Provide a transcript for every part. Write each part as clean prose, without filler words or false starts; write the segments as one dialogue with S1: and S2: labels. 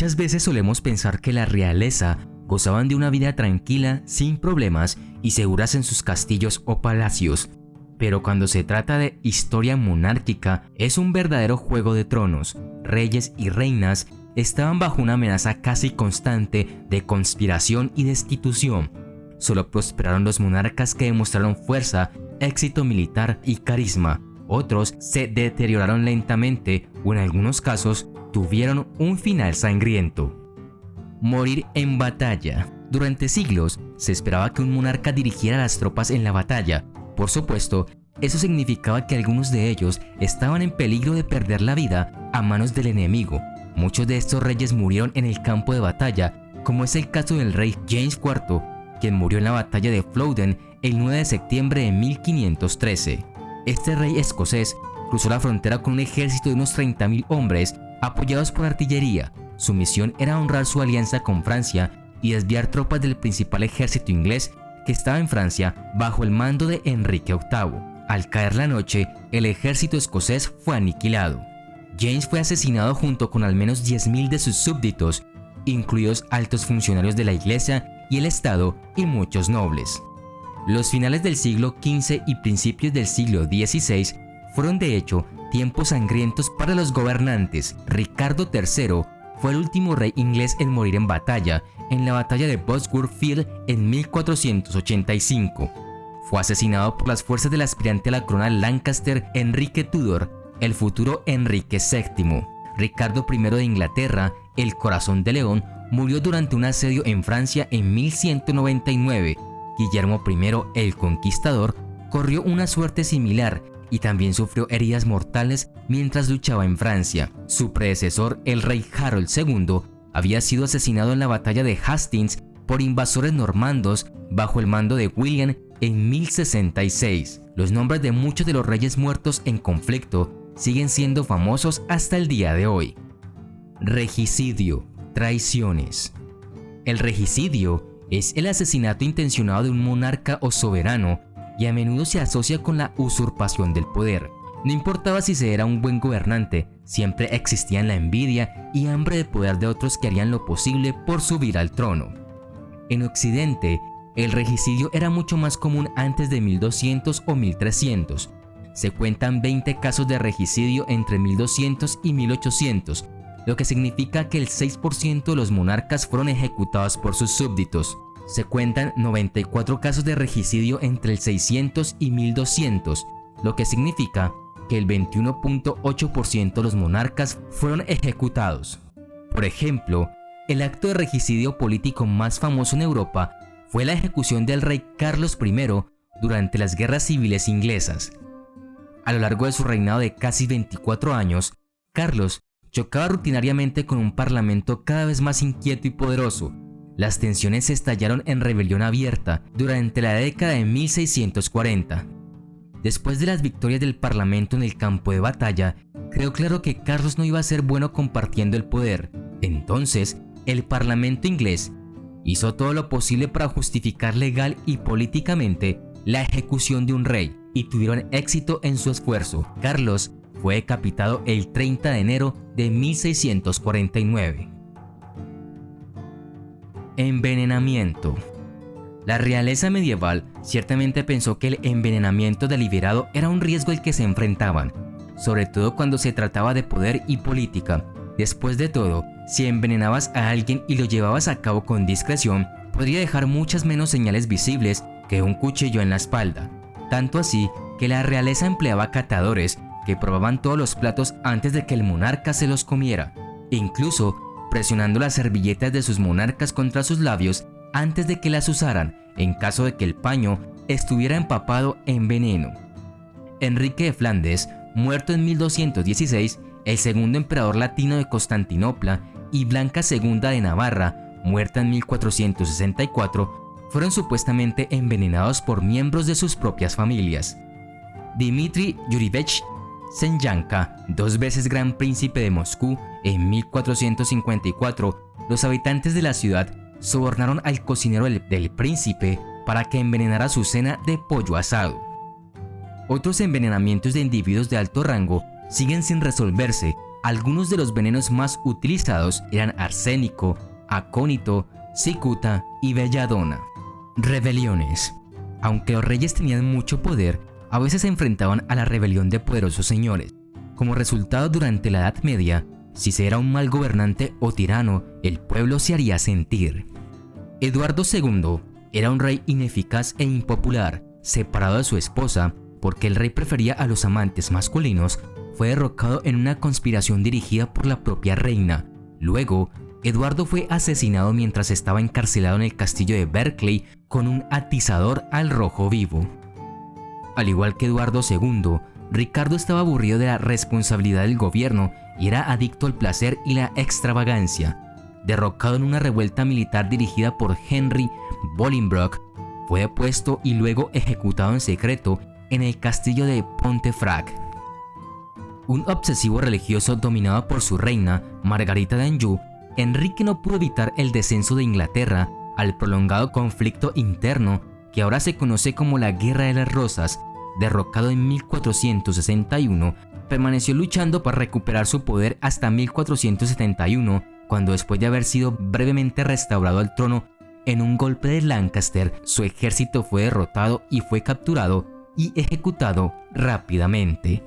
S1: Muchas veces solemos pensar que la realeza gozaban de una vida tranquila, sin problemas y seguras en sus castillos o palacios. Pero cuando se trata de historia monárquica, es un verdadero juego de tronos. Reyes y reinas estaban bajo una amenaza casi constante de conspiración y destitución. Solo prosperaron los monarcas que demostraron fuerza, éxito militar y carisma. Otros se deterioraron lentamente o en algunos casos tuvieron un final sangriento. Morir en batalla. Durante siglos se esperaba que un monarca dirigiera las tropas en la batalla. Por supuesto, eso significaba que algunos de ellos estaban en peligro de perder la vida a manos del enemigo. Muchos de estos reyes murieron en el campo de batalla, como es el caso del rey James IV, quien murió en la batalla de Flodden el 9 de septiembre de 1513. Este rey escocés cruzó la frontera con un ejército de unos 30.000 hombres apoyados por artillería. Su misión era honrar su alianza con Francia y desviar tropas del principal ejército inglés que estaba en Francia bajo el mando de Enrique VIII. Al caer la noche, el ejército escocés fue aniquilado. James fue asesinado junto con al menos 10.000 de sus súbditos, incluidos altos funcionarios de la iglesia y el Estado y muchos nobles. Los finales del siglo XV y principios del siglo XVI fueron de hecho tiempos sangrientos para los gobernantes. Ricardo III fue el último rey inglés en morir en batalla, en la batalla de Bosworth Field en 1485. Fue asesinado por las fuerzas del aspirante a la corona Lancaster, Enrique Tudor, el futuro Enrique VII. Ricardo I de Inglaterra, el Corazón de León, murió durante un asedio en Francia en 1199. Guillermo I, el Conquistador, corrió una suerte similar y también sufrió heridas mortales mientras luchaba en Francia. Su predecesor, el rey Harold II, había sido asesinado en la batalla de Hastings por invasores normandos bajo el mando de William en 1066. Los nombres de muchos de los reyes muertos en conflicto siguen siendo famosos hasta el día de hoy. Regicidio, traiciones. El regicidio es el asesinato intencionado de un monarca o soberano y a menudo se asocia con la usurpación del poder. No importaba si se era un buen gobernante, siempre existían la envidia y hambre de poder de otros que harían lo posible por subir al trono. En Occidente, el regicidio era mucho más común antes de 1200 o 1300. Se cuentan 20 casos de regicidio entre 1200 y 1800, lo que significa que el 6% de los monarcas fueron ejecutados por sus súbditos. Se cuentan 94 casos de regicidio entre el 600 y 1200, lo que significa que el 21.8% de los monarcas fueron ejecutados. Por ejemplo, el acto de regicidio político más famoso en Europa fue la ejecución del rey Carlos I durante las guerras civiles inglesas. A lo largo de su reinado de casi 24 años, Carlos chocaba rutinariamente con un parlamento cada vez más inquieto y poderoso. Las tensiones se estallaron en rebelión abierta durante la década de 1640. Después de las victorias del parlamento en el campo de batalla, quedó claro que Carlos no iba a ser bueno compartiendo el poder. Entonces, el parlamento inglés hizo todo lo posible para justificar legal y políticamente la ejecución de un rey, y tuvieron éxito en su esfuerzo. Carlos fue decapitado el 30 de enero de 1649. Envenenamiento. La realeza medieval ciertamente pensó que el envenenamiento deliberado era un riesgo al que se enfrentaban, sobre todo cuando se trataba de poder y política. Después de todo, si envenenabas a alguien y lo llevabas a cabo con discreción, podría dejar muchas menos señales visibles que un cuchillo en la espalda. Tanto así que la realeza empleaba catadores que probaban todos los platos antes de que el monarca se los comiera, incluso presionando las servilletas de sus monarcas contra sus labios antes de que las usaran, en caso de que el paño estuviera empapado en veneno. Enrique de Flandes, muerto en 1216, el segundo emperador latino de Constantinopla, y Blanca II de Navarra, muerta en 1464, fueron supuestamente envenenados por miembros de sus propias familias. Dmitri Yurevich Semyanka, 2 veces gran príncipe de Moscú, en 1454, los habitantes de la ciudad sobornaron al cocinero del príncipe para que envenenara su cena de pollo asado. Otros envenenamientos de individuos de alto rango siguen sin resolverse, Algunos de los venenos más utilizados eran arsénico, acónito, cicuta y belladona. Rebeliones. Aunque los reyes tenían mucho poder, a veces se enfrentaban a la rebelión de poderosos señores. Como resultado, durante la Edad Media, si se era un mal gobernante o tirano, el pueblo se haría sentir. Eduardo II era un rey ineficaz e impopular, separado de su esposa, porque el rey prefería a los amantes masculinos. Fue derrocado en una conspiración dirigida por la propia reina. Luego, Eduardo fue asesinado mientras estaba encarcelado en el castillo de Berkeley con un atizador al rojo vivo. Al igual que Eduardo II, Ricardo estaba aburrido de la responsabilidad del gobierno y era adicto al placer y la extravagancia. Derrocado en una revuelta militar dirigida por Henry Bolingbroke, fue depuesto y luego ejecutado en secreto en el castillo de Pontefract. Un obsesivo religioso dominado por su reina, Margarita de Anjou, Enrique no pudo evitar el descenso de Inglaterra al prolongado conflicto interno que ahora se conoce como la Guerra de las Rosas. Derrocado en 1461, permaneció luchando para recuperar su poder hasta 1471, cuando después de haber sido brevemente restaurado al trono en un golpe de Lancaster, su ejército fue derrotado y fue capturado y ejecutado rápidamente.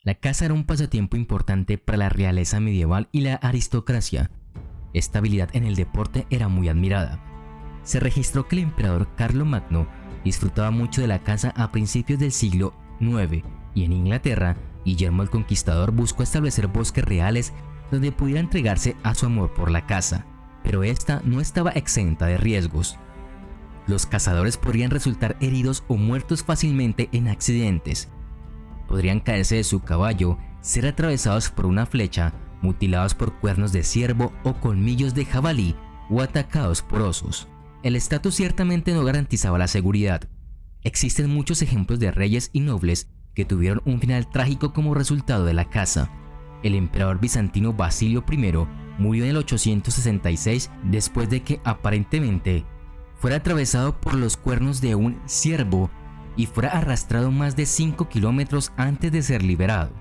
S1: La caza era un pasatiempo importante para la realeza medieval y la aristocracia. Esta habilidad en el deporte era muy admirada. Se registró que el emperador Carlomagno disfrutaba mucho de la caza a principios del siglo IX, y en Inglaterra, Guillermo el Conquistador buscó establecer bosques reales donde pudiera entregarse a su amor por la caza, pero esta no estaba exenta de riesgos. Los cazadores podrían resultar heridos o muertos fácilmente en accidentes. Podrían caerse de su caballo, ser atravesados por una flecha, mutilados por cuernos de ciervo o colmillos de jabalí, o atacados por osos. El estatus ciertamente no garantizaba la seguridad. Existen muchos ejemplos de reyes y nobles que tuvieron un final trágico como resultado de la caza. El emperador bizantino Basilio I murió en el 866 después de que aparentemente fuera atravesado por los cuernos de un ciervo y fuera arrastrado más de 5 kilómetros antes de ser liberado.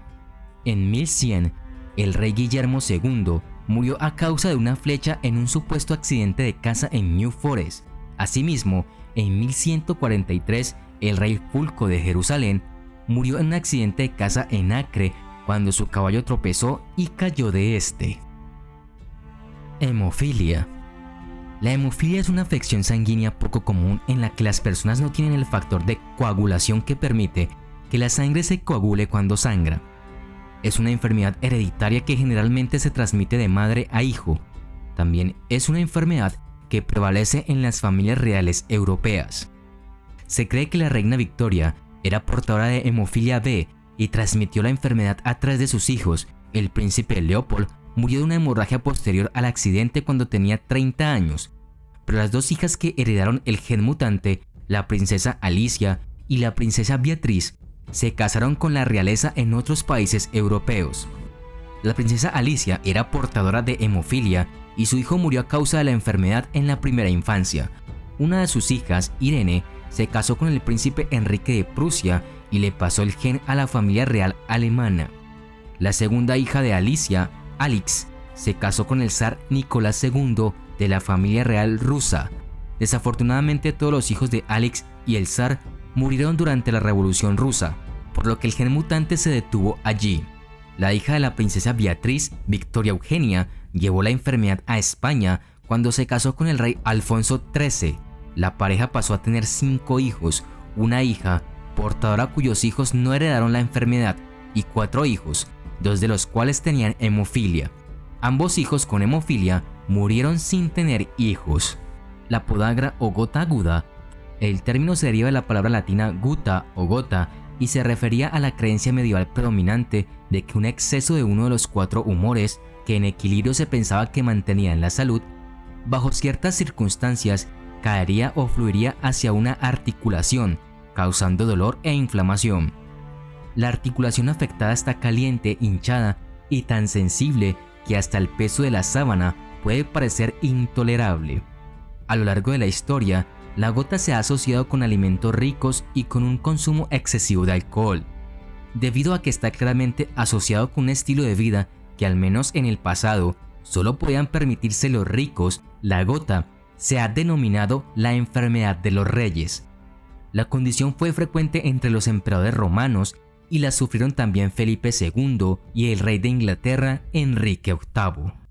S1: En 1100, el rey Guillermo II murió a causa de una flecha en un supuesto accidente de caza en New Forest. Asimismo, en 1143, el rey Fulco de Jerusalén murió en un accidente de caza en Acre cuando su caballo tropezó y cayó de este. Hemofilia. La hemofilia es una afección sanguínea poco común en la que las personas no tienen el factor de coagulación que permite que la sangre se coagule cuando sangra. Es una enfermedad hereditaria que generalmente se transmite de madre a hijo. También es una enfermedad que prevalece en las familias reales europeas. Se cree que la reina Victoria era portadora de hemofilia B y transmitió la enfermedad a 3 de sus hijos. El príncipe Leopold murió de una hemorragia posterior al accidente cuando tenía 30 años, pero las 2 hijas que heredaron el gen mutante, la princesa Alicia y la princesa Beatriz, se casaron con la realeza en otros países europeos. La princesa Alicia era portadora de hemofilia y su hijo murió a causa de la enfermedad en la primera infancia. Una de sus hijas, Irene, se casó con el príncipe Enrique de Prusia y le pasó el gen a la familia real alemana. La segunda hija de Alicia, Alix, se casó con el zar Nicolás II de la familia real rusa. Desafortunadamente, todos los hijos de Alix y el zar murieron durante la Revolución Rusa, por lo que el gen mutante se detuvo allí. La hija de la princesa Beatriz, Victoria Eugenia, llevó la enfermedad a España cuando se casó con el rey Alfonso XIII. La pareja pasó a tener 5 hijos, una hija, portadora cuyos hijos no heredaron la enfermedad, y 4 hijos, 2 de los cuales tenían hemofilia. Ambos hijos con hemofilia murieron sin tener hijos. La podagra o gota aguda. El término se deriva de la palabra latina guta o gota y se refería a la creencia medieval predominante de que un exceso de uno de los 4 humores que en equilibrio se pensaba que mantenían la salud, bajo ciertas circunstancias caería o fluiría hacia una articulación, causando dolor e inflamación. La articulación afectada está caliente, hinchada y tan sensible que hasta el peso de la sábana puede parecer intolerable. A lo largo de la historia, la gota se ha asociado con alimentos ricos y con un consumo excesivo de alcohol. debido a que está claramente asociado con un estilo de vida que al menos en el pasado solo podían permitirse los ricos. La gota se ha denominado la enfermedad de los reyes. La condición fue frecuente entre los emperadores romanos y la sufrieron también Felipe II y el rey de Inglaterra, Enrique VIII.